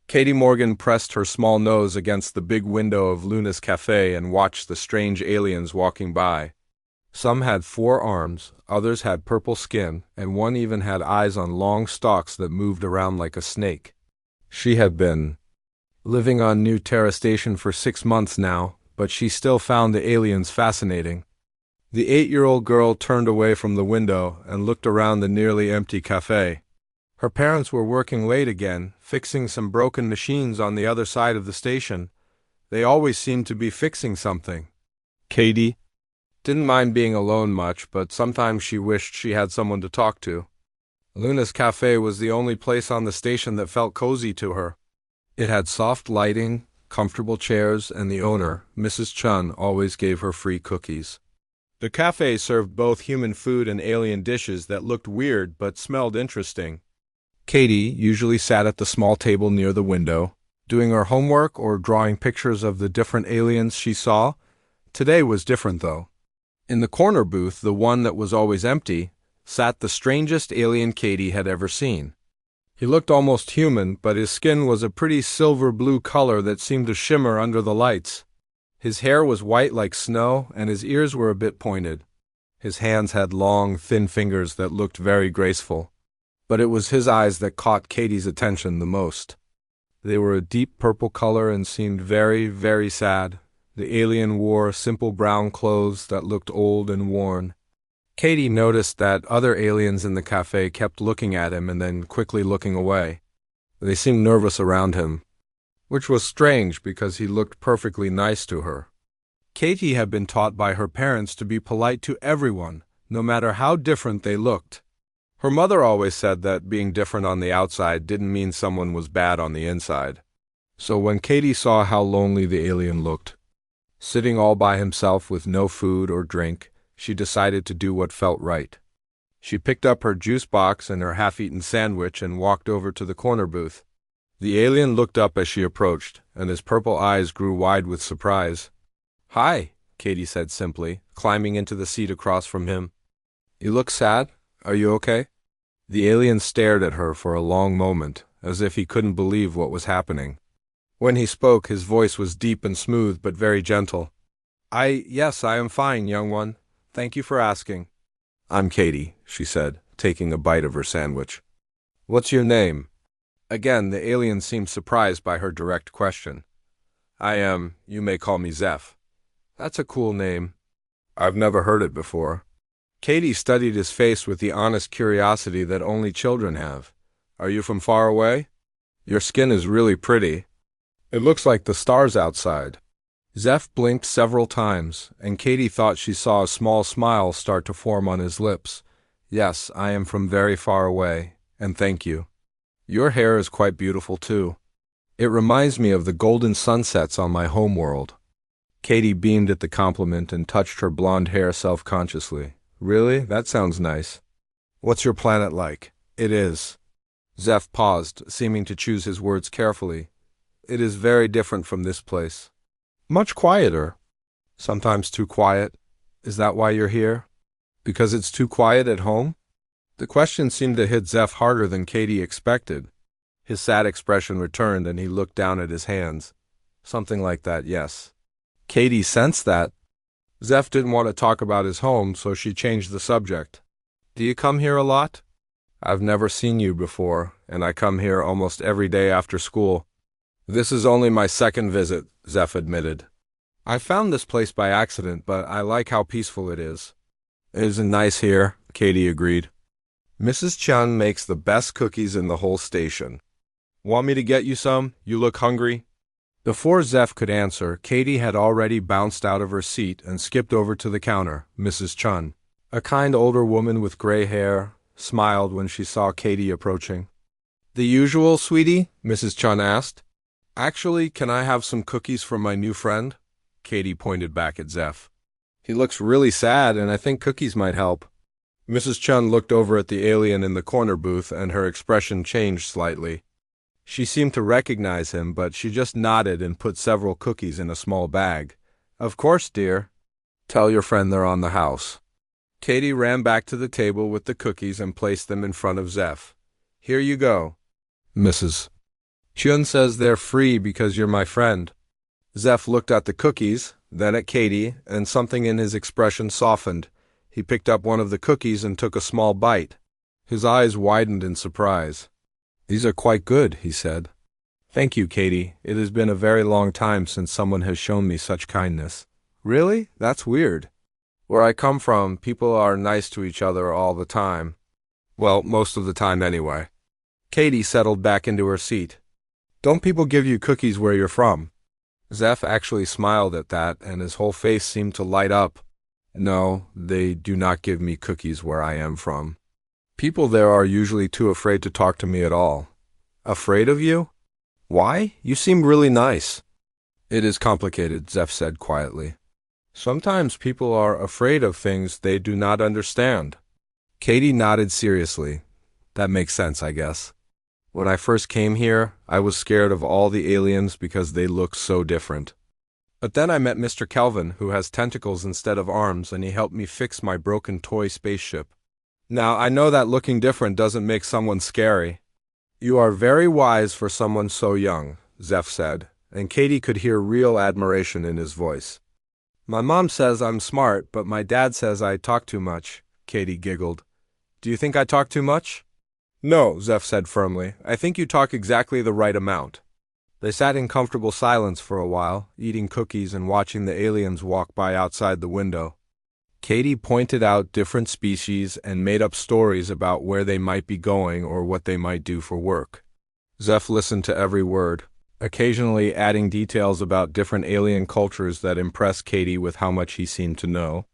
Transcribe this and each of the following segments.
Katie Morgan pressed her small nose against the big window of Luna's Café and watched the strange aliens walking by. Some had 4 arms, others had purple skin, and one even had eyes on long stalks that moved around like a snake. She had been living on New Terra Station for 6 months now, but she still found the aliens fascinating. The 8-year-old girl turned away from the window and looked around the nearly empty cafe. Her parents were working late again, fixing some broken machines on the other side of the station. They always seemed to be fixing something. Katie didn't mind being alone much, but sometimes she wished she had someone to talk to. Luna's Cafe was the only place on the station that felt cozy to her. It had soft lighting, comfortable chairs, and the owner, Mrs. Chun, always gave her free cookies. The cafe served both human food and alien dishes that looked weird but smelled interesting. Katie usually sat at the small table near the window, doing her homework or drawing pictures of the different aliens she saw. Today was different, though. In the corner booth, the one that was always empty, sat the strangest alien Katie had ever seen. He looked almost human, but his skin was a pretty silver-blue color that seemed to shimmer under the lights. His hair was white like snow, and his ears were a bit pointed. His hands had long, thin fingers that looked very graceful. But it was his eyes that caught Katie's attention the most. They were a deep purple color and seemed very, very sad. The alien wore simple brown clothes that looked old and worn. Katie noticed that other aliens in the cafe kept looking at him and then quickly looking away. They seemed nervous around him, which was strange because he looked perfectly nice to her. Katie had been taught by her parents to be polite to everyone, no matter how different they looked. Her mother always said that being different on the outside didn't mean someone was bad on the inside. So when Katie saw how lonely the alien looked, sitting all by himself with no food or drink, she decided to do what felt right. She picked up her juice box and her half-eaten sandwich and walked over to the corner booth. The alien looked up as she approached, and his purple eyes grew wide with surprise. "Hi," Katie said simply, climbing into the seat across from him. "You look sad. Are you okay?" The alien stared at her for a long moment, as if he couldn't believe what was happening. When he spoke, his voice was deep and smooth, but very gentle. Yes, I am fine, young one. Thank you for asking." "I'm Katie," she said, taking a bite of her sandwich. "What's your name?" Again, the alien seemed surprised by her direct question. You may call me Zeph." "That's a cool name." "I've never heard it before." Katie studied his face with the honest curiosity that only children have. "Are you from far away? Your skin is really pretty. It looks like the stars outside." Zeph blinked several times, and Katie thought she saw a small smile start to form on his lips. "Yes, I am from very far away, and thank you. Your hair is quite beautiful, too. It reminds me of the golden sunsets on my home world." Katie beamed at the compliment and touched her blonde hair self-consciously. "Really? That sounds nice. What's your planet like?" "It is." Zeph paused, seeming to choose his words carefully. "It is very different from this place. Much quieter. Sometimes too quiet. Is that why you're here? Because it's too quiet at home?" The question seemed to hit Zeph harder than Katie expected. His sad expression returned and he looked down at his hands. "Something like that, yes." Katie sensed that. Zeph didn't want to talk about his home, so she changed the subject. "Do you come here a lot?" "I've never seen you before, and I come here almost every day after school." "This is only my second visit," Zeph admitted. "I found this place by accident, but I like how peaceful it is." "It isn't nice here," Katie agreed. "Mrs. Chun makes the best cookies in the whole station. Want me to get you some? You look hungry." Before Zeph could answer, Katie had already bounced out of her seat and skipped over to the counter. Mrs. Chun, a kind older woman with gray hair, smiled when she saw Katie approaching. "The usual, sweetie?" Mrs. Chun asked. "Actually, can I have some cookies for my new friend?" Katie pointed back at Zeph. "He looks really sad, and I think cookies might help." Mrs. Chun looked over at the alien in the corner booth, and her expression changed slightly. She seemed to recognize him, but she just nodded and put several cookies in a small bag. "Of course, dear. Tell your friend they're on the house." Katie ran back to the table with the cookies and placed them in front of Zeph. "Here you go, Mrs." Chun says they're free because you're my friend. Zeph looked at the cookies, then at Katie, and something in his expression softened. He picked up one of the cookies and took a small bite. His eyes widened in surprise. These are quite good, he said. Thank you, Katie. It has been a very long time since someone has shown me such kindness. Really? That's weird. Where I come from, people are nice to each other all the time. Well, most of the time anyway. Katie settled back into her seat. Don't people give you cookies where you're from? Zeph actually smiled at that, and his whole face seemed to light up. No, they do not give me cookies where I am from. People there are usually too afraid to talk to me at all. Afraid of you? Why? You seem really nice. It is complicated, Zeph said quietly. Sometimes people are afraid of things they do not understand. Katie nodded seriously. That makes sense, I guess. When I first came here, I was scared of all the aliens because they look so different. But then I met Mr. Kelvin, who has tentacles instead of arms, and he helped me fix my broken toy spaceship. Now, I know that looking different doesn't make someone scary. You are very wise for someone so young, Zeph said, and Katie could hear real admiration in his voice. My mom says I'm smart, but my dad says I talk too much, Katie giggled. Do you think I talk too much? No, Zeph said firmly. I think you talk exactly the right amount. They sat in comfortable silence for a while, eating cookies and watching the aliens walk by outside the window. Katie pointed out different species and made up stories about where they might be going or what they might do for work. Zeph listened to every word, occasionally adding details about different alien cultures that impressed Katie with how much he seemed to know.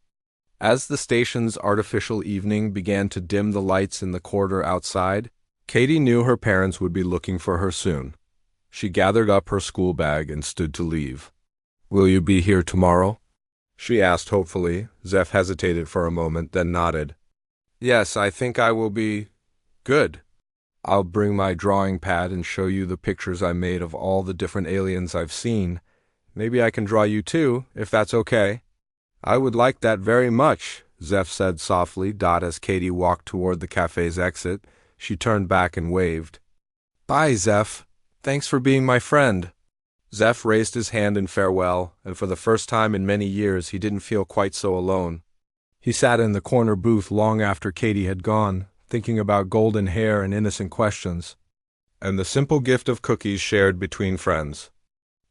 As the station's artificial evening began to dim the lights in the corridor outside, Katie knew her parents would be looking for her soon. She gathered up her school bag and stood to leave. Will you be here tomorrow? She asked hopefully. Zeph hesitated for a moment, then nodded. Yes, I think I will be good. I'll bring my drawing pad and show you the pictures I made of all the different aliens I've seen. Maybe I can draw you too, if that's okay. I would like that very much, Zeph said softly. As Katie walked toward the cafe's exit, she turned back and waved. Bye, Zeph. Thanks for being my friend. Zeph raised his hand in farewell, and for the first time in many years he didn't feel quite so alone. He sat in the corner booth long after Katie had gone, thinking about golden hair and innocent questions, and the simple gift of cookies shared between friends.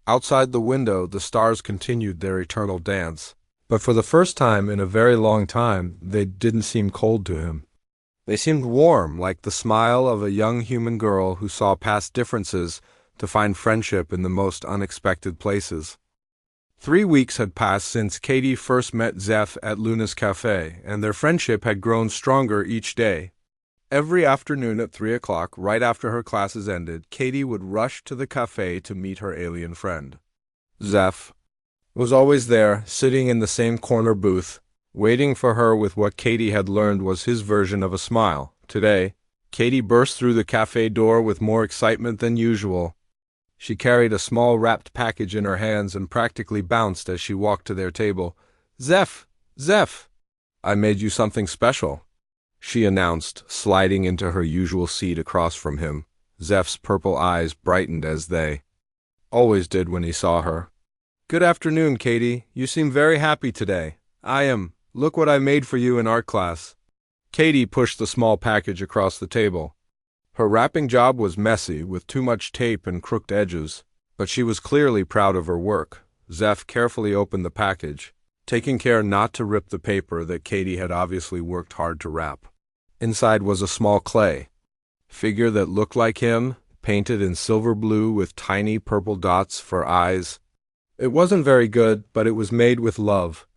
Outside the window, the stars continued their eternal dance, but for the first time in a very long time, they didn't seem cold to him. They seemed warm, like the smile of a young human girl who saw past differences to find friendship in the most unexpected places. 3 weeks had passed since Katie first met Zeph at Luna's Café, and their friendship had grown stronger each day. Every afternoon at 3 o'clock, right after her classes ended, Katie would rush to the café to meet her alien friend. Zeph was always there, sitting in the same corner booth, waiting for her with what Katie had learned was his version of a smile. Today, Katie burst through the café door with more excitement than usual. She carried a small wrapped package in her hands and practically bounced as she walked to their table. Zeph! Zeph! I made you something special, she announced, sliding into her usual seat across from him. Zeph's purple eyes brightened as they always did when he saw her. Good afternoon, Katie. You seem very happy today. I am. Look what I made for you in art class. Katie pushed the small package across the table. Her wrapping job was messy, with too much tape and crooked edges, but she was clearly proud of her work. Zeph carefully opened the package, taking care not to rip the paper that Katie had obviously worked hard to wrap. Inside was a small clay figure that looked like him, painted in silver blue with tiny purple dots for eyes. It wasn't very good, but it was made with love.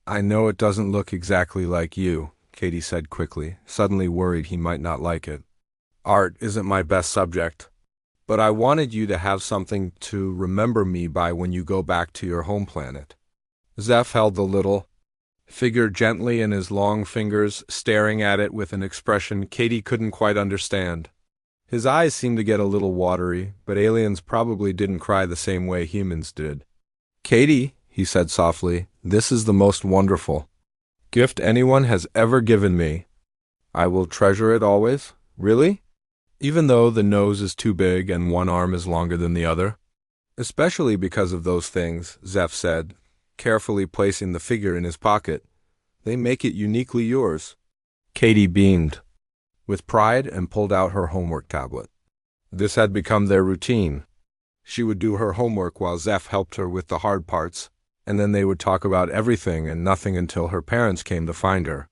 I know it doesn't look exactly like you, Katie said quickly, suddenly worried he might not like it. Art isn't my best subject, but I wanted you to have something to remember me by when you go back to your home planet. Zeph held the little figure gently in his long fingers, staring at it with an expression Katie couldn't quite understand. His eyes seemed to get a little watery, but aliens probably didn't cry the same way humans did. Katie, he said softly, this is the most wonderful gift anyone has ever given me. I will treasure it always. Really? even though the nose is too big and one arm is longer than the other? Especially because of those things, Zeph said, carefully placing the figure in his pocket. They make it uniquely yours. Katie beamed with pride and pulled out her homework tablet. This had become their routine. She would do her homework while Zeph helped her with the hard parts, and then they would talk about everything and nothing until her parents came to find her.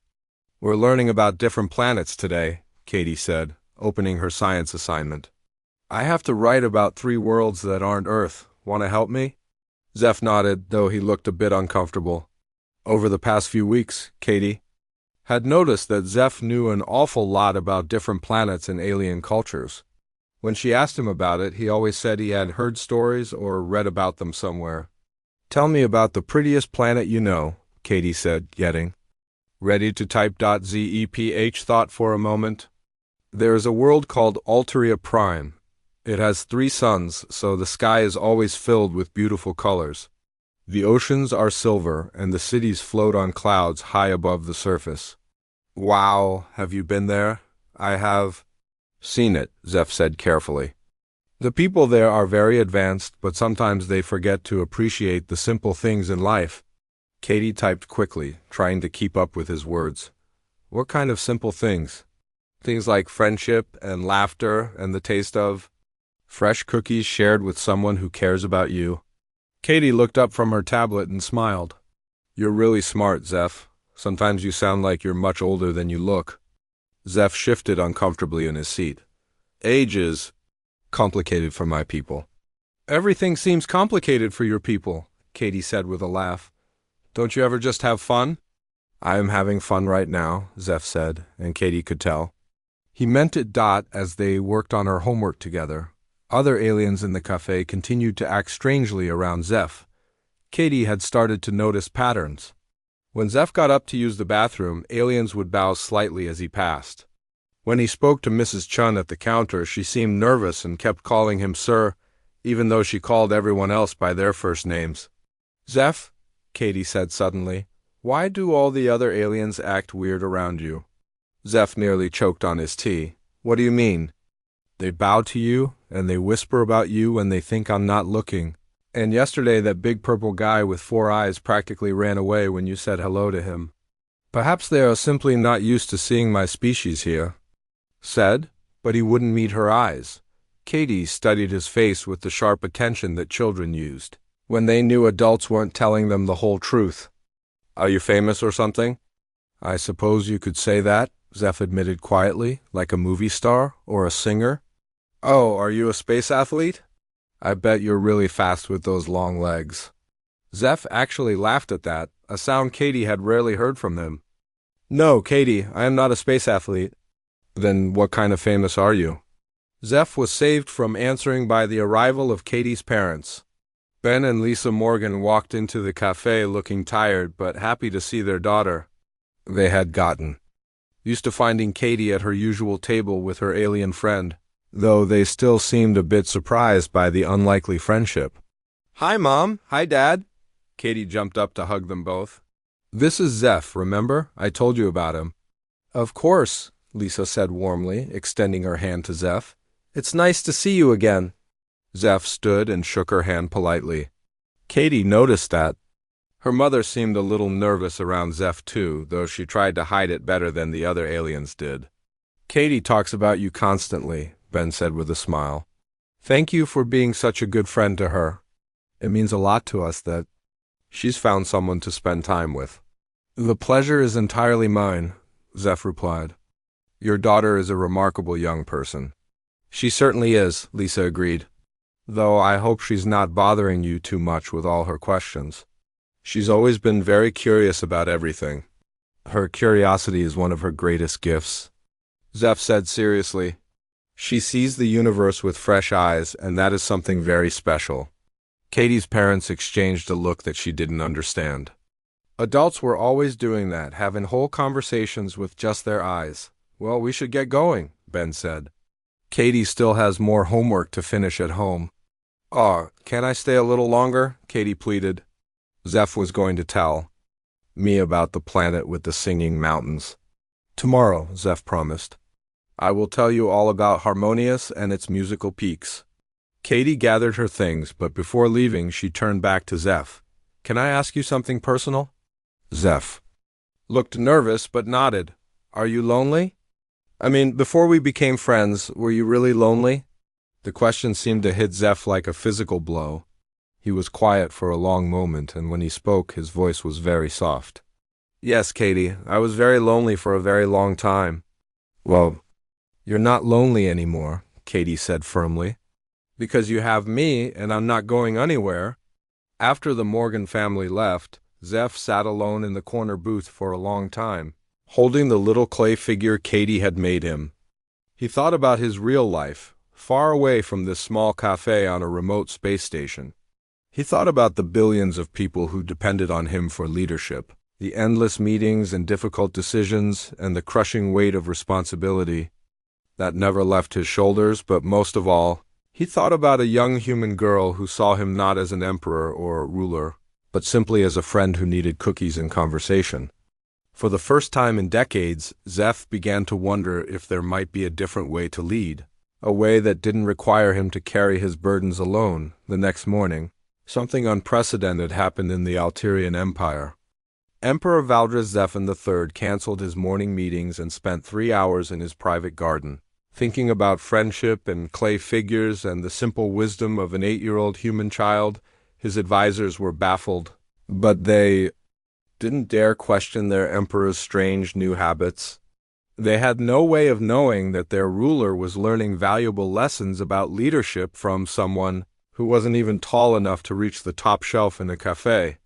We're learning about different planets today, Katie said, opening her science assignment. I have to write about 3 worlds that aren't Earth. Want to help me? Zeph nodded, though he looked a bit uncomfortable. Over the past few weeks, Katie had noticed that Zeph knew an awful lot about different planets and alien cultures. When she asked him about it, he always said he had heard stories or read about them somewhere. Tell me about the prettiest planet you know, Katie said, getting ready to type. Zeph thought for a moment. There is a world called Alteria Prime. It has 3 suns, so the sky is always filled with beautiful colors. The oceans are silver, and the cities float on clouds high above the surface. Wow, have you been there? I have seen it, Zeph said carefully. The people there are very advanced, but sometimes they forget to appreciate the simple things in life. Katie typed quickly, trying to keep up with his words. What kind of simple things? Things like friendship and laughter and the taste of fresh cookies shared with someone who cares about you. Katie looked up from her tablet and smiled. You're really smart, Zeph. Sometimes you sound like you're much older than you look. Zeph shifted uncomfortably in his seat. Age is complicated for my people. Everything seems complicated for your people, Katie said with a laugh. Don't you ever just have fun? I am having fun right now, Zeph said, and Katie could tell. He meant it. As they worked on her homework together, other aliens in the café continued to act strangely around Zeph. Katie had started to notice patterns. When Zeph got up to use the bathroom, aliens would bow slightly as he passed. When he spoke to Mrs. Chun at the counter, she seemed nervous and kept calling him sir, even though she called everyone else by their first names. Zeph, Katie said suddenly, why do all the other aliens act weird around you? Zeph nearly choked on his tea. What do you mean? They bow to you, and they whisper about you when they think I'm not looking. And yesterday that big purple guy with 4 eyes practically ran away when you said hello to him. Perhaps they are simply not used to seeing my species here. Said, but he wouldn't meet her eyes. Katie studied his face with the sharp attention that children used when they knew adults weren't telling them the whole truth. Are you famous or something? I suppose you could say that, Zeph admitted quietly, like a movie star or a singer. Oh, are you a space athlete? I bet you're really fast with those long legs. Zeph actually laughed at that, a sound Katie had rarely heard from him. No, Katie, I am not a space athlete. Then what kind of famous are you? Zeph was saved from answering by the arrival of Katie's parents. Ben and Lisa Morgan walked into the café looking tired but happy to see their daughter. They had gotten used to finding Katie at her usual table with her alien friend, though they still seemed a bit surprised by the unlikely friendship. Hi, Mom. Hi, Dad. Katie jumped up to hug them both. This is Zeph, remember? I told you about him. Of course, Lisa said warmly, extending her hand to Zeph. It's nice to see you again. Zeph stood and shook her hand politely. Katie noticed that. Her mother seemed a little nervous around Zeph too, though she tried to hide it better than the other aliens did. Katie talks about you constantly, Ben said with a smile. Thank you for being such a good friend to her. It means a lot to us that she's found someone to spend time with. The pleasure is entirely mine, Zeph replied. Your daughter is a remarkable young person. She certainly is, Lisa agreed. Though I hope she's not bothering you too much with all her questions. She's always been very curious about everything. Her curiosity is one of her greatest gifts. Zeph said seriously. She sees the universe with fresh eyes, and that is something very special. Katie's parents exchanged a look that she didn't understand. Adults were always doing that, having whole conversations with just their eyes. Well, we should get going, Ben said. Katie still has more homework to finish at home. Can I stay a little longer? Katie pleaded. Zeph was going to tell me about the planet with the singing mountains. Tomorrow, Zeph promised. I will tell you all about Harmonious and its musical peaks. Katie gathered her things, but before leaving, she turned back to Zeph. Can I ask you something personal? Zeph looked nervous but nodded. Are you lonely? I mean, before we became friends, were you really lonely? The question seemed to hit Zeph like a physical blow. He was quiet for a long moment, and when he spoke, his voice was very soft. Yes, Katie, I was very lonely for a very long time. Well, you're not lonely anymore, Katie said firmly. Because you have me, and I'm not going anywhere. After the Morgan family left, Zeph sat alone in the corner booth for a long time, holding the little clay figure Katie had made him. He thought about his real life, far away from this small cafe on a remote space station. He thought about the billions of people who depended on him for leadership, the endless meetings and difficult decisions, and the crushing weight of responsibility that never left his shoulders, but most of all, he thought about a young human girl who saw him not as an emperor or a ruler, but simply as a friend who needed cookies and conversation. For the first time in decades, Zeph began to wonder if there might be a different way to lead, a way that didn't require him to carry his burdens alone. The next morning, something unprecedented happened in the Alterian Empire. Emperor Valdres Zephin III canceled his morning meetings and spent 3 hours in his private garden, thinking about friendship and clay figures and the simple wisdom of an 8-year-old human child. His advisors were baffled, but they didn't dare question their emperor's strange new habits. They had no way of knowing that their ruler was learning valuable lessons about leadership from someone who wasn't even tall enough to reach the top shelf in a cafe.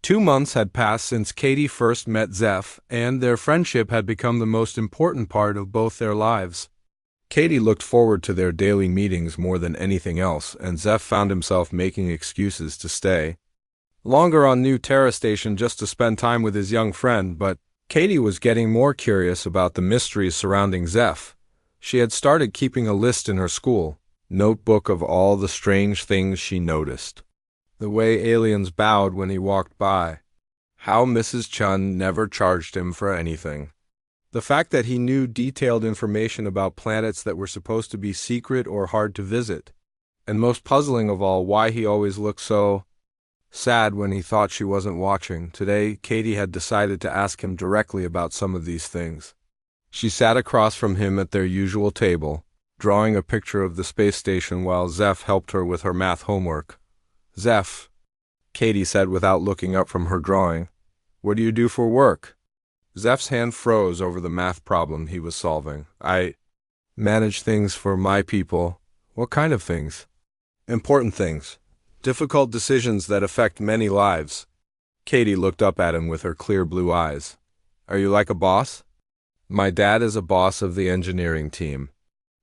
2 months had passed since Katie first met Zeph, and their friendship had become the most important part of both their lives. Katie looked forward to their daily meetings more than anything else, and Zeph found himself making excuses to stay longer on New Terra Station just to spend time with his young friend, but Katie was getting more curious about the mysteries surrounding Zeph. She had started keeping a list in her school notebook of all the strange things she noticed. The way aliens bowed when he walked by. How Mrs. Chun never charged him for anything. The fact that he knew detailed information about planets that were supposed to be secret or hard to visit. And most puzzling of all, why he always looked so sad when he thought she wasn't watching. Today, Katie had decided to ask him directly about some of these things. She sat across from him at their usual table, drawing a picture of the space station while Zeph helped her with her math homework. Zeph, Katie said without looking up from her drawing, what do you do for work? Zeph's hand froze over the math problem he was solving. I manage things for my people. What kind of things? Important things. Difficult decisions that affect many lives. Katie looked up at him with her clear blue eyes. Are you like a boss? My dad is a boss of the engineering team.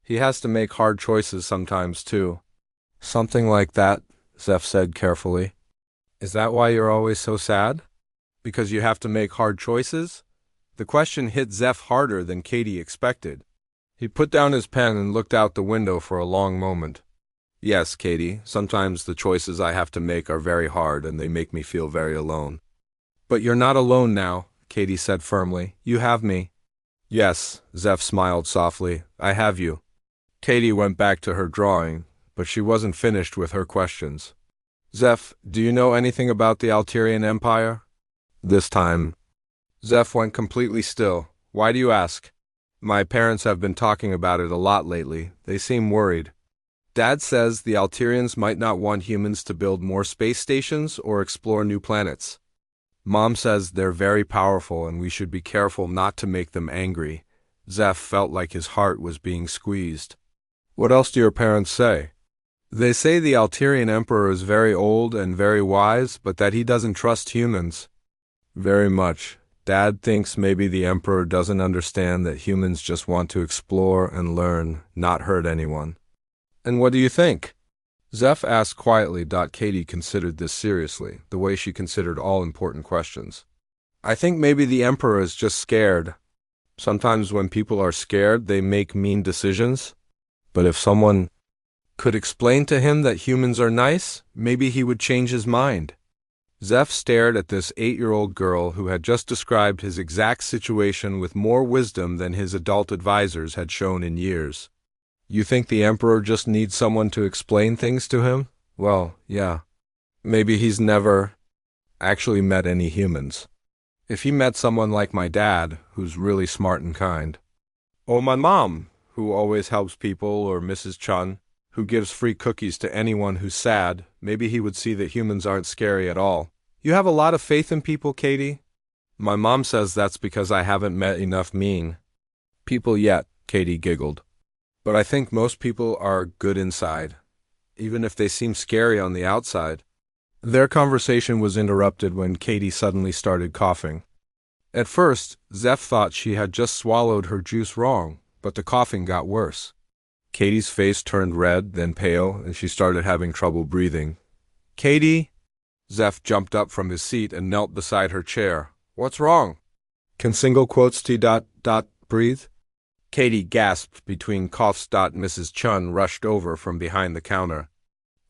He has to make hard choices sometimes, too. Something like that, Zeph said carefully. Is that why you're always so sad? Because you have to make hard choices? The question hit Zeph harder than Katie expected. He put down his pen and looked out the window for a long moment. Yes, Katie, sometimes the choices I have to make are very hard and they make me feel very alone. But you're not alone now, Katie said firmly. You have me. Yes, Zeph smiled softly. I have you. Katie went back to her drawing, but she wasn't finished with her questions. Zeph, do you know anything about the Alterian Empire? This time, Zeph went completely still. Why do you ask? My parents have been talking about it a lot lately. They seem worried. Dad says the Alterians might not want humans to build more space stations or explore new planets. Mom says they're very powerful and we should be careful not to make them angry. Zeph felt like his heart was being squeezed. What else do your parents say? They say the Alterian Emperor is very old and very wise, but that he doesn't trust humans. Very much. Dad thinks maybe the Emperor doesn't understand that humans just want to explore and learn, not hurt anyone. And what do you think? Zeph asked quietly. Katie considered this seriously, the way she considered all important questions. I think maybe the Emperor is just scared. Sometimes when people are scared, they make mean decisions. But if someone could explain to him that humans are nice, maybe he would change his mind. Zeph stared at this 8-year-old girl who had just described his exact situation with more wisdom than his adult advisors had shown in years. You think the Emperor just needs someone to explain things to him? Well, yeah. Maybe he's never actually met any humans. If he met someone like my dad, who's really smart and kind. Or my mom, who always helps people, or Mrs. Chun, who gives free cookies to anyone who's sad, maybe he would see that humans aren't scary at all. You have a lot of faith in people, Katie? My mom says that's because I haven't met enough mean people yet, Katie giggled. But I think most people are good inside, even if they seem scary on the outside. Their conversation was interrupted when Katie suddenly started coughing. At first, Zeph thought she had just swallowed her juice wrong, but the coughing got worse. Katie's face turned red, then pale, and she started having trouble breathing. Katie? Zeph jumped up from his seat and knelt beside her chair. What's wrong? Can single quotes T. breathe? Katie gasped between coughs. Mrs. Chun rushed over from behind the counter.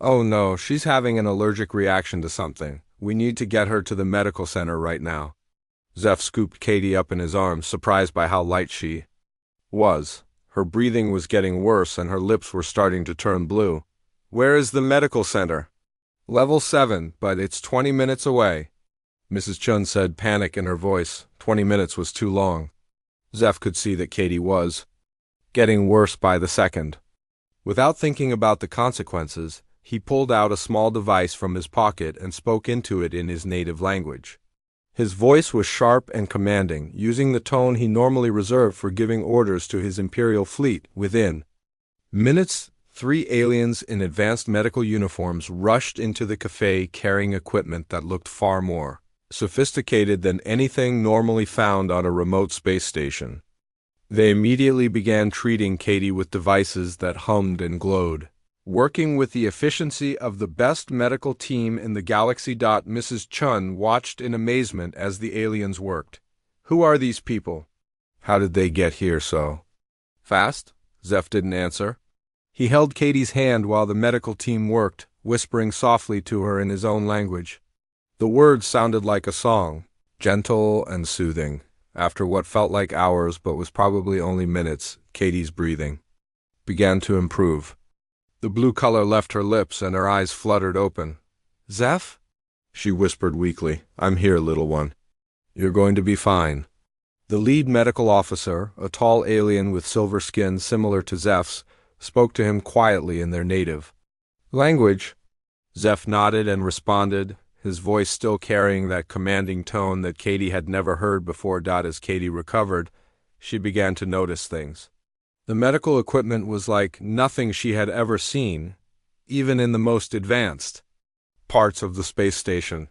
Oh no, she's having an allergic reaction to something. We need to get her to the medical center right now. Zeph scooped Katie up in his arms, surprised by how light she was. Her breathing was getting worse and her lips were starting to turn blue. Where is the medical center? Level 7, but it's 20 minutes away. Mrs. Chun said, panic in her voice. 20 minutes was too long. Zeph could see that Katie was getting worse by the second. Without thinking about the consequences, he pulled out a small device from his pocket and spoke into it in his native language. His voice was sharp and commanding, using the tone he normally reserved for giving orders to his Imperial fleet. Within minutes, 3 aliens in advanced medical uniforms rushed into the café carrying equipment that looked far more sophisticated than anything normally found on a remote space station. They immediately began treating Katie with devices that hummed and glowed. Working with the efficiency of the best medical team in the galaxy. Mrs. Chun watched in amazement as the aliens worked. Who are these people? How did they get here so fast? Zeph didn't answer. He held Katie's hand while the medical team worked, whispering softly to her in his own language. The words sounded like a song, gentle and soothing. After what felt like hours but was probably only minutes, Katie's breathing began to improve. The blue color left her lips and her eyes fluttered open. Zeph? She whispered weakly. I'm here, little one. You're going to be fine. The lead medical officer, a tall alien with silver skin similar to Zeph's, spoke to him quietly in their native language. Zeph nodded and responded, his voice still carrying that commanding tone that Katie had never heard before. As Katie recovered, she began to notice things. The medical equipment was like nothing she had ever seen, even in the most advanced parts of the space station.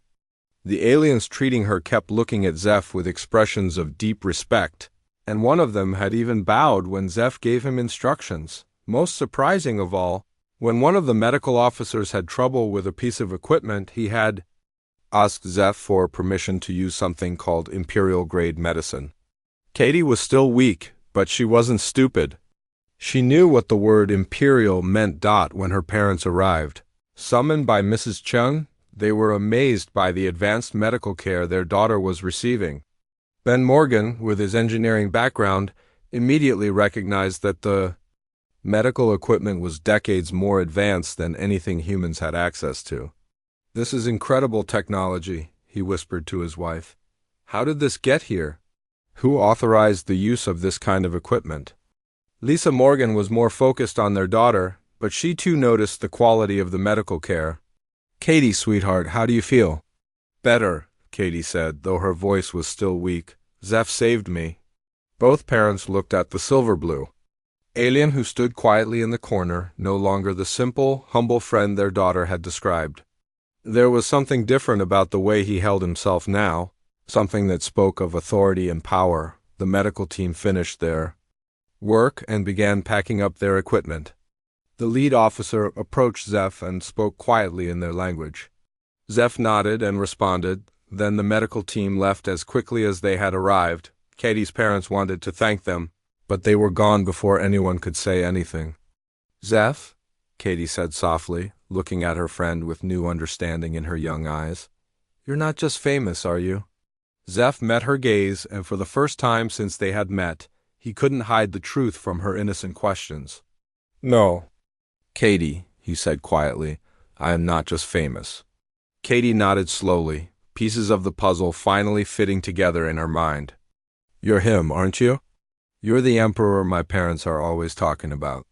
The aliens treating her kept looking at Zeph with expressions of deep respect, and one of them had even bowed when Zeph gave him instructions. Most surprising of all, when one of the medical officers had trouble with a piece of equipment, he had asked Zeph for permission to use something called Imperial-grade medicine. Katie was still weak, but she wasn't stupid. She knew what the word Imperial meant. When her parents arrived, summoned by Mrs. Chun, they were amazed by the advanced medical care their daughter was receiving. Ben Morgan, with his engineering background, immediately recognized that the medical equipment was decades more advanced than anything humans had access to. This is incredible technology, he whispered to his wife. How did this get here? Who authorized the use of this kind of equipment? Lisa Morgan was more focused on their daughter, but she too noticed the quality of the medical care. Katie, sweetheart, how do you feel? Better, Katie said, though her voice was still weak. Zeph saved me. Both parents looked at the silver blue alien who stood quietly in the corner, no longer the simple, humble friend their daughter had described. There was something different about the way he held himself now, something that spoke of authority and power. The medical team finished their work and began packing up their equipment. The lead officer approached Zeph and spoke quietly in their language. Zeph nodded and responded. Then the medical team left as quickly as they had arrived. Katie's parents wanted to thank them, but they were gone before anyone could say anything. Zeph? Katie said softly, looking at her friend with new understanding in her young eyes. You're not just famous, are you? Zeph met her gaze, and for the first time since they had met, he couldn't hide the truth from her innocent questions. No. Katie, he said quietly, I am not just famous. Katie nodded slowly, pieces of the puzzle finally fitting together in her mind. You're him, aren't you? You're the emperor my parents are always talking about.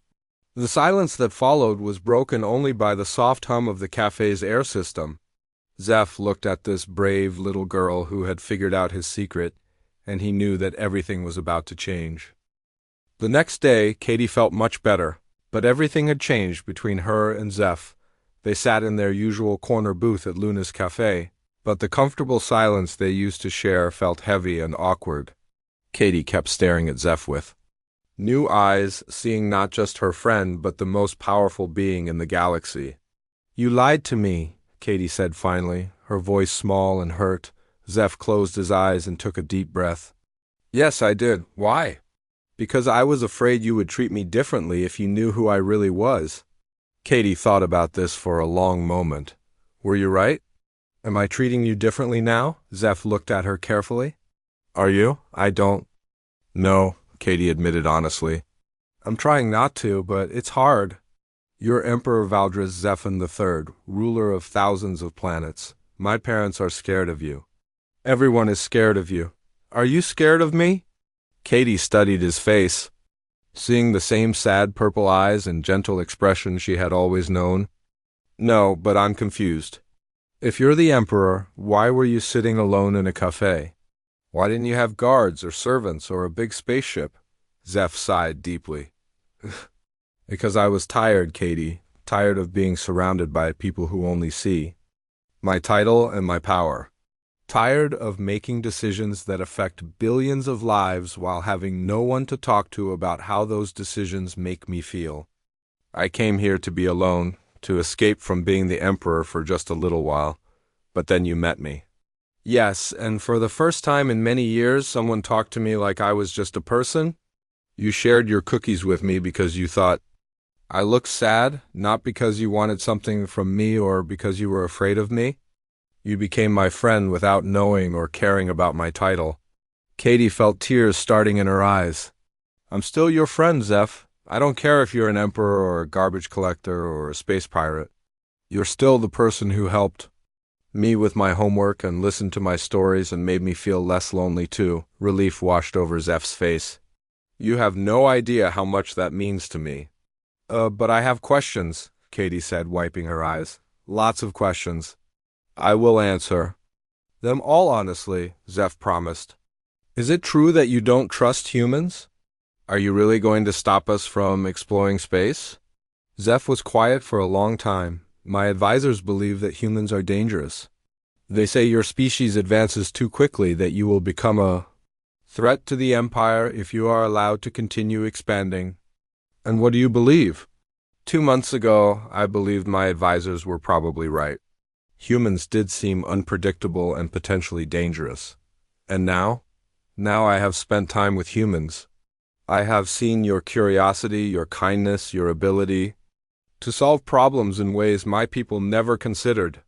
The silence that followed was broken only by the soft hum of the cafe's air system. Zeph looked at this brave little girl who had figured out his secret, and he knew that everything was about to change. The next day, Katie felt much better, but everything had changed between her and Zeph. They sat in their usual corner booth at Luna's Café, but the comfortable silence they used to share felt heavy and awkward. Katie kept staring at Zeph with new eyes, seeing not just her friend but the most powerful being in the galaxy. You lied to me, Katie said finally, her voice small and hurt. Zeph closed his eyes and took a deep breath. Yes, I did. Why? Because I was afraid you would treat me differently if you knew who I really was. Katie thought about this for a long moment. Were you right? Am I treating you differently now? Zeph looked at her carefully. Are you? I don't. No, Katie admitted honestly. I'm trying not to, but it's hard. You're Emperor Valdres Zephin III, ruler of thousands of planets. My parents are scared of you. Everyone is scared of you. Are you scared of me? Katie studied his face, seeing the same sad purple eyes and gentle expression she had always known. No, but I'm confused. If you're the Emperor, why were you sitting alone in a cafe? Why didn't you have guards or servants or a big spaceship? Zeph sighed deeply. Because I was tired, Katie, tired of being surrounded by people who only see my title and my power. Tired of making decisions that affect billions of lives while having no one to talk to about how those decisions make me feel. I came here to be alone, to escape from being the emperor for just a little while, but then you met me. Yes, and for the first time in many years, someone talked to me like I was just a person. You shared your cookies with me because you thought I looked sad, not because you wanted something from me or because you were afraid of me. You became my friend without knowing or caring about my title. Katie felt tears starting in her eyes. I'm still your friend, Zeph. I don't care if you're an emperor or a garbage collector or a space pirate. You're still the person who helped me with my homework and listened to my stories and made me feel less lonely too. Relief washed over Zeph's face. You have no idea how much that means to me. But I have questions, Katie said, wiping her eyes. Lots of questions. I will answer them all honestly, Zeph promised. Is it true that you don't trust humans? Are you really going to stop us from exploring space? Zeph was quiet for a long time. My advisors believe that humans are dangerous. They say your species advances too quickly, that you will become a threat to the Empire if you are allowed to continue expanding. And what do you believe? 2 months ago, I believed my advisors were probably right. Humans did seem unpredictable and potentially dangerous. And now? Now I have spent time with humans. I have seen your curiosity, your kindness, your ability to solve problems in ways my people never considered.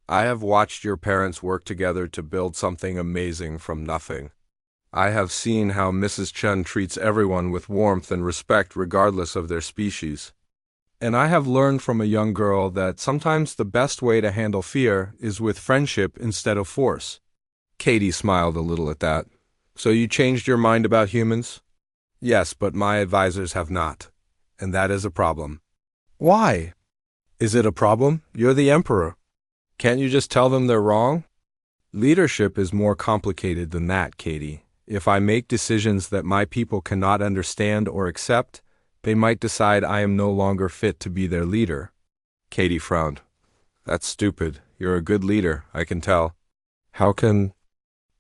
I have watched your parents work together to build something amazing from nothing. I have seen how Mrs. Chen treats everyone with warmth and respect regardless of their species. And I have learned from a young girl that sometimes the best way to handle fear is with friendship instead of force. Katie smiled a little at that. So you changed your mind about humans? Yes, but my advisors have not. And that is a problem. Why? Is it a problem? You're the emperor. Can't you just tell them they're wrong? Leadership is more complicated than that, Katie. If I make decisions that my people cannot understand or accept, they might decide I am no longer fit to be their leader. Katie frowned. That's stupid. You're a good leader, I can tell. How can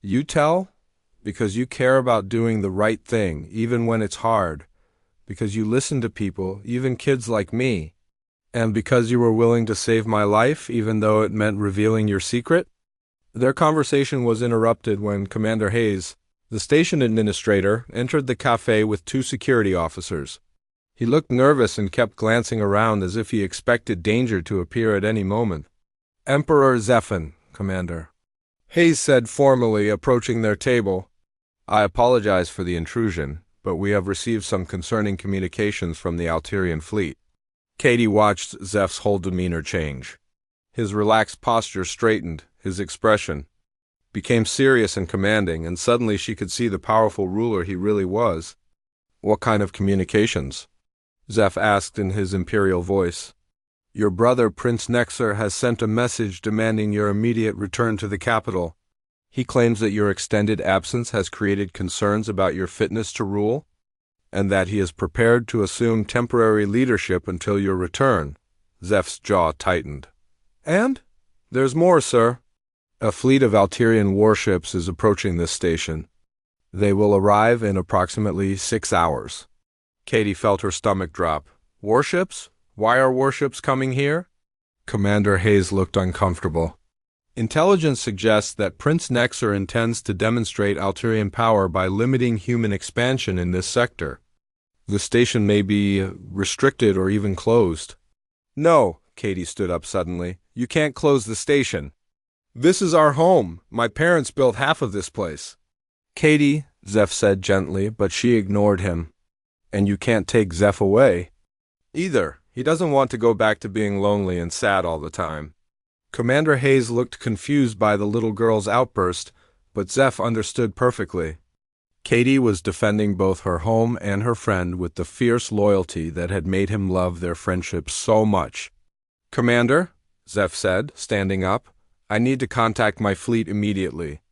you tell? Because you care about doing the right thing, even when it's hard. Because you listen to people, even kids like me. And because you were willing to save my life, even though it meant revealing your secret? Their conversation was interrupted when Commander Hayes, the station administrator, entered the cafe with 2 security officers. He looked nervous and kept glancing around as if he expected danger to appear at any moment. Emperor Zephin, Commander. Hayes said formally, approaching their table. I apologize for the intrusion, but we have received some concerning communications from the Alterian fleet. Katie watched Zeph's whole demeanor change. His relaxed posture straightened, his expression became serious and commanding, and suddenly she could see the powerful ruler he really was. What kind of communications? Zeph asked in his imperial voice. Your brother, Prince Nexer, has sent a message demanding your immediate return to the capital. He claims that your extended absence has created concerns about your fitness to rule, and that he is prepared to assume temporary leadership until your return. Zeph's jaw tightened. And? There's more, sir. A fleet of Alterian warships is approaching this station. They will arrive in approximately 6 hours. Katie felt her stomach drop. Warships? Why are warships coming here? Commander Hayes looked uncomfortable. Intelligence suggests that Prince Nexer intends to demonstrate Alterian power by limiting human expansion in this sector. The station may be restricted or even closed. No, Katie stood up suddenly. You can't close the station. This is our home. My parents built half of this place. Katie, Zeph said gently, but she ignored him. And you can't take Zeph away. Either. He doesn't want to go back to being lonely and sad all the time. Commander Hayes looked confused by the little girl's outburst, but Zeph understood perfectly. Katie was defending both her home and her friend with the fierce loyalty that had made him love their friendship so much. Commander, Zeph said, standing up, I need to contact my fleet immediately,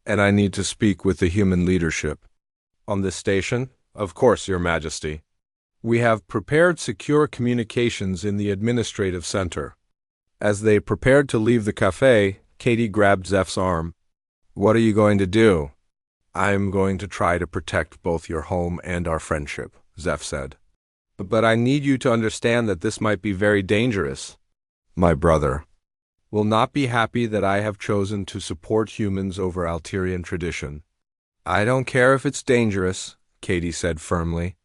and I need to speak with the human leadership. On this station? Of course, Your Majesty. We have prepared secure communications in the administrative center. As they prepared to leave the café, Katie grabbed Zeph's arm. What are you going to do? I'm going to try to protect both your home and our friendship, Zeph said. But I need you to understand that this might be very dangerous. My brother will not be happy that I have chosen to support humans over Alterian tradition. I don't care if it's dangerous, Katie said firmly.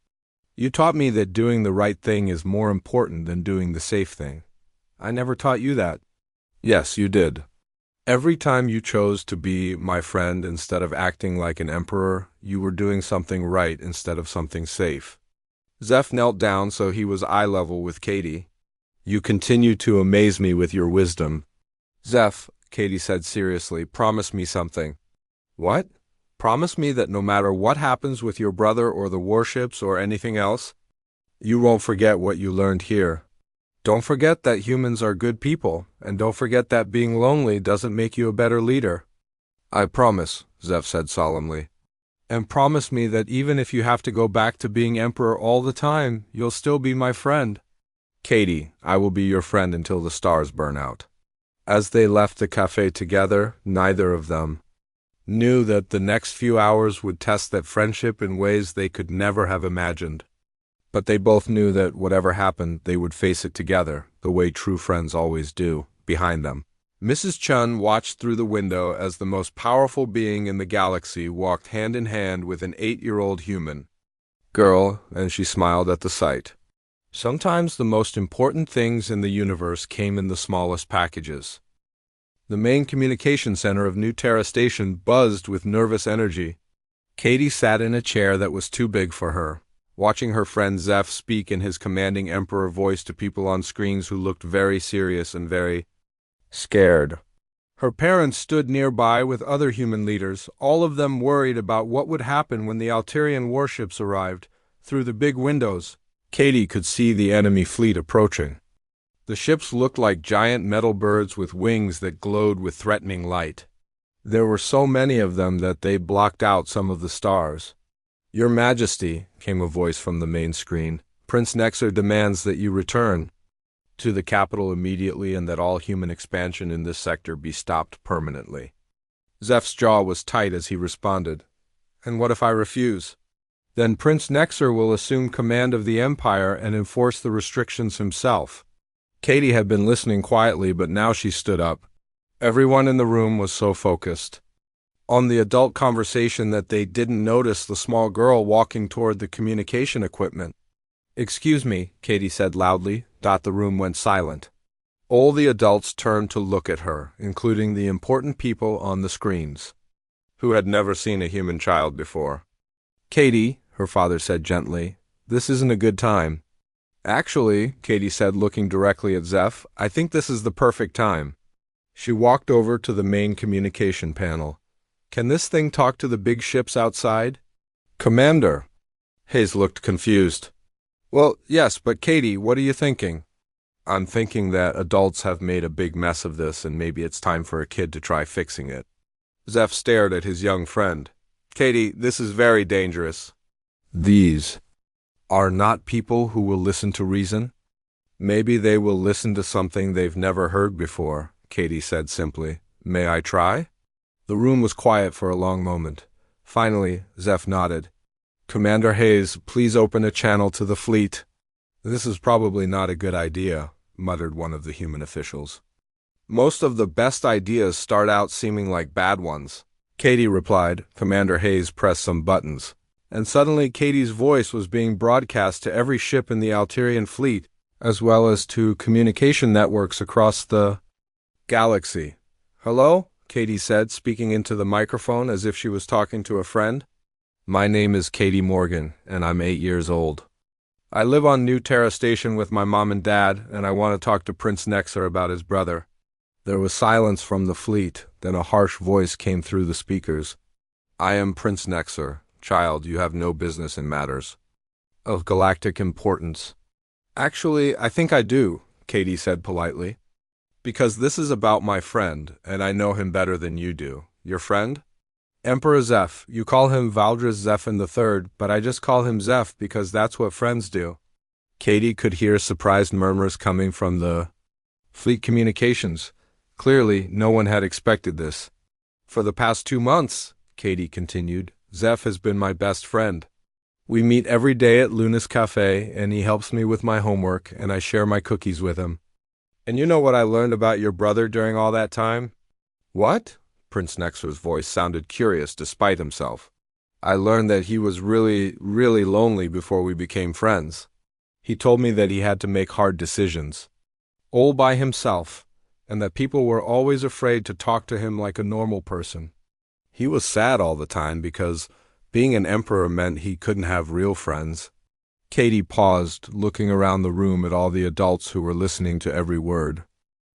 You taught me that doing the right thing is more important than doing the safe thing. I never taught you that. Yes, you did. Every time you chose to be my friend instead of acting like an emperor, you were doing something right instead of something safe. Zeph knelt down so he was eye level with Katie. You continue to amaze me with your wisdom. Zeph, Katie said seriously, promise me something. What? Promise me that no matter what happens with your brother or the warships or anything else, you won't forget what you learned here. Don't forget that humans are good people, and don't forget that being lonely doesn't make you a better leader. I promise, Zeph said solemnly. And promise me that even if you have to go back to being emperor all the time, you'll still be my friend. Katie, I will be your friend until the stars burn out. As they left the café together, neither of them knew that the next few hours would test that friendship in ways they could never have imagined. But they both knew that whatever happened, they would face it together, the way true friends always do, behind them. Mrs. Chun watched through the window as the most powerful being in the galaxy walked hand in hand with an 8-year-old human girl, and she smiled at the sight. Sometimes the most important things in the universe came in the smallest packages. The main communication center of New Terra Station buzzed with nervous energy. Katie sat in a chair that was too big for her, watching her friend Zeph speak in his commanding emperor voice to people on screens who looked very serious and very scared. Her parents stood nearby with other human leaders, all of them worried about what would happen when the Alterian warships arrived. Through the big windows, Katie could see the enemy fleet approaching. The ships looked like giant metal birds with wings that glowed with threatening light. There were so many of them that they blocked out some of the stars. Your Majesty, came a voice from the main screen, Prince Nexer demands that you return to the capital immediately and that all human expansion in this sector be stopped permanently. Zeph's jaw was tight as he responded. And what if I refuse? Then Prince Nexer will assume command of the Empire and enforce the restrictions himself. Katie had been listening quietly, but now she stood up. Everyone in the room was so focused on the adult conversation that they didn't notice the small girl walking toward the communication equipment. Excuse me, Katie said loudly. The room went silent. All the adults turned to look at her, including the important people on the screens, who had never seen a human child before. "Katie," her father said gently, "this isn't a good time." "Actually," Katie said, looking directly at Zeph, "I think this is the perfect time." She walked over to the main communication panel. "Can this thing talk to the big ships outside?" "Commander." Hayes looked confused. "Well, yes, but Katie, what are you thinking?" "I'm thinking that adults have made a big mess of this and maybe it's time for a kid to try fixing it." Zeph stared at his young friend. "Katie, this is very dangerous." "These are not people who will listen to reason. Maybe they will listen to something they've never heard before," Katie said simply. "May I try?" The room was quiet for a long moment. Finally, Zeph nodded. "Commander Hayes, please open a channel to the fleet." "This is probably not a good idea," muttered one of the human officials. "Most of the best ideas start out seeming like bad ones," Katie replied. Commander Hayes pressed some buttons, and suddenly Katie's voice was being broadcast to every ship in the Alterian fleet, as well as to communication networks across the galaxy. "Hello?" Katie said, speaking into the microphone as if she was talking to a friend. "My name is Katie Morgan, and I'm 8 years old. I live on New Terra Station with my mom and dad, and I want to talk to Prince Nexer about his brother." There was silence from the fleet, then a harsh voice came through the speakers. "I am Prince Nexer. Child, you have no business in matters of galactic importance." "Actually, I think I do," Katie said politely. "Because this is about my friend, and I know him better than you do." "Your friend?" "Emperor Zeph. You call him Valdris Zephin III, but I just call him Zeph because that's what friends do." Katie could hear surprised murmurs coming from the fleet communications. Clearly, no one had expected this. "For the past 2 months," Katie continued, "Zeph has been my best friend. We meet every day at Luna's Café, and he helps me with my homework, and I share my cookies with him." "And you know what I learned about your brother during all that time?" "What?" Prince Nexer's voice sounded curious despite himself. "I learned that he was really, really lonely before we became friends. He told me that he had to make hard decisions, all by himself, and that people were always afraid to talk to him like a normal person. He was sad all the time because being an emperor meant he couldn't have real friends." Katie paused, looking around the room at all the adults who were listening to every word.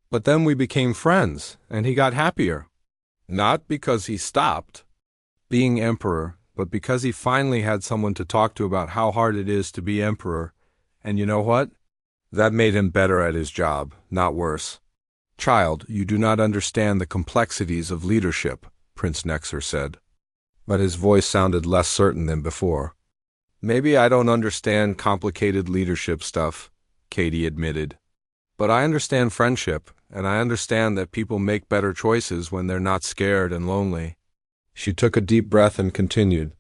"But then we became friends, and he got happier. Not because he stopped being emperor, but because he finally had someone to talk to about how hard it is to be emperor. And you know what? That made him better at his job, not worse." "Child, you do not understand the complexities of leadership," Prince Nexer said. But his voice sounded less certain than before. "Maybe I don't understand complicated leadership stuff," Katie admitted. "But I understand friendship, and I understand that people make better choices when they're not scared and lonely." She took a deep breath and continued.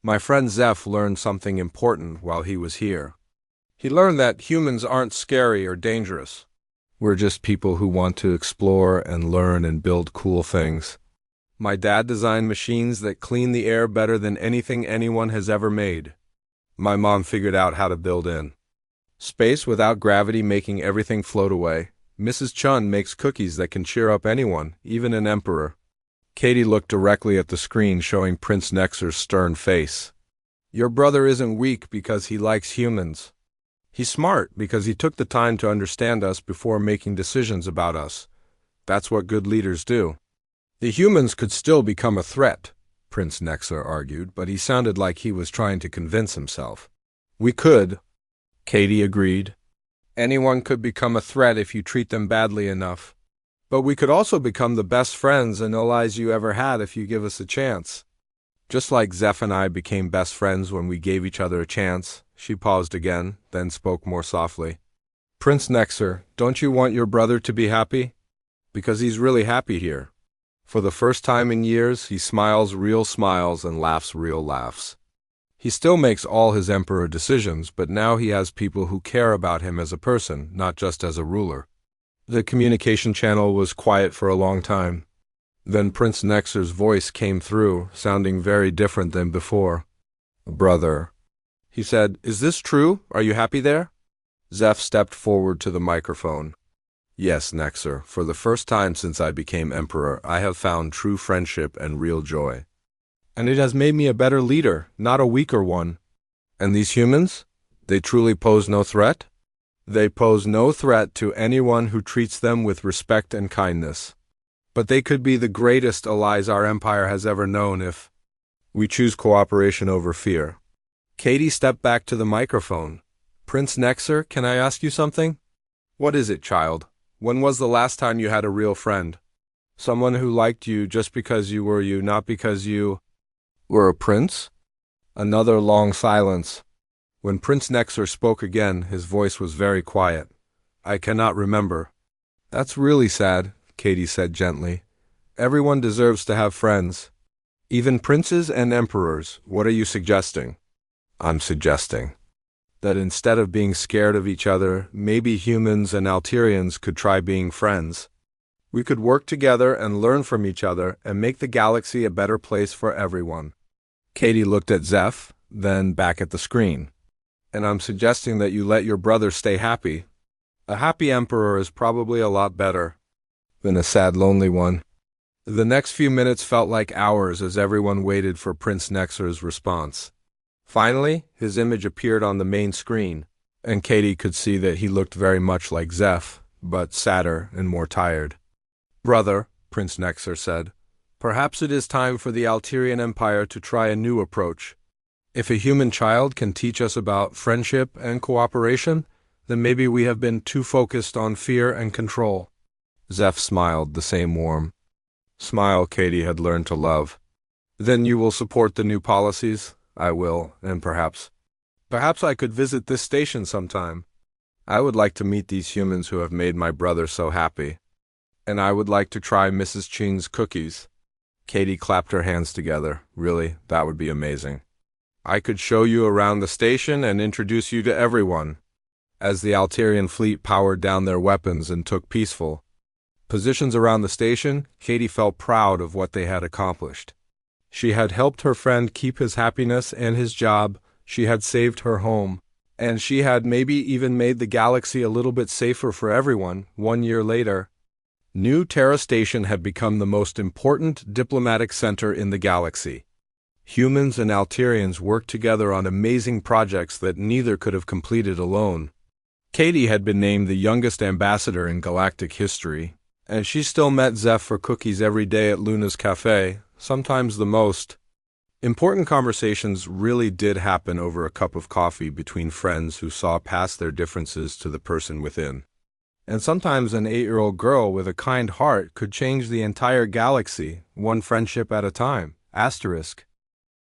"My friend Zeph learned something important while he was here. He learned that humans aren't scary or dangerous. We're just people who want to explore and learn and build cool things. My dad designed machines that clean the air better than anything anyone has ever made. My mom figured out how to build in space without gravity, making everything float away. Mrs. Chun makes cookies that can cheer up anyone, even an emperor." Katie looked directly at the screen, showing Prince Nexer's stern face. "Your brother isn't weak because he likes humans. He's smart because he took the time to understand us before making decisions about us. That's what good leaders do." "The humans could still become a threat," Prince Nexer argued, but he sounded like he was trying to convince himself. "We could," Katie agreed. "Anyone could become a threat if you treat them badly enough. But we could also become the best friends and allies you ever had if you give us a chance. Just like Zeph and I became best friends when we gave each other a chance." She paused again, then spoke more softly. "Prince Nexer, don't you want your brother to be happy? Because he's really happy here. For the first time in years, he smiles real smiles and laughs real laughs. He still makes all his emperor decisions, but now he has people who care about him as a person, not just as a ruler." The communication channel was quiet for a long time. Then Prince Nexer's voice came through, sounding very different than before. "Brother," he said, "is this true? Are you happy there?" Zeph stepped forward to the microphone. Yes, Nexer, for the first time since I became emperor, I have found true friendship and real joy. And it has made me a better leader, not a weaker one. And these humans? They truly pose no threat? They pose no threat to anyone who treats them with respect and kindness. But they could be the greatest allies our empire has ever known if we choose cooperation over fear. Katie stepped back to the microphone. Prince Nexer, can I ask you something? What is it, child? When was the last time you had a real friend? Someone who liked you just because you were you, not because you were a prince? Another long silence. When Prince Nexer spoke again, his voice was very quiet. I cannot remember. That's really sad, Katie said gently. Everyone deserves to have friends. Even princes and emperors. What are you suggesting? I'm suggesting that instead of being scared of each other, maybe humans and Alterians could try being friends. We could work together and learn from each other and make the galaxy a better place for everyone. Katie looked at Zeph, then back at the screen. And I'm suggesting that you let your brother stay happy. A happy emperor is probably a lot better than a sad, lonely one. The next few minutes felt like hours as everyone waited for Prince Nexer's response. Finally, his image appeared on the main screen, and Katie could see that he looked very much like Zeph, but sadder and more tired. Brother, Prince Nexer said, perhaps it is time for the Alterian Empire to try a new approach. If a human child can teach us about friendship and cooperation, then maybe we have been too focused on fear and control. Zeph smiled, the same warm smile Katie had learned to love. Then you will support the new policies? I will, and perhaps I could visit this station sometime. I would like to meet these humans who have made my brother so happy. And I would like to try Mrs. Ching's cookies. Katie clapped her hands together. Really, that would be amazing. I could show you around the station and introduce you to everyone. As the Alterian fleet powered down their weapons and took peaceful positions around the station, Katie felt proud of what they had accomplished. She had helped her friend keep his happiness and his job, she had saved her home, and she had maybe even made the galaxy a little bit safer for everyone. 1 year later, New Terra Station had become the most important diplomatic center in the galaxy. Humans and Alterians worked together on amazing projects that neither could have completed alone. Katie had been named the youngest ambassador in galactic history, and she still met Zeph for cookies every day at Luna's Café, sometimes the most. Important conversations really did happen over a cup of coffee between friends who saw past their differences to the person within. And sometimes an 8-year-old girl with a kind heart could change the entire galaxy, one friendship at a time. Asterisk.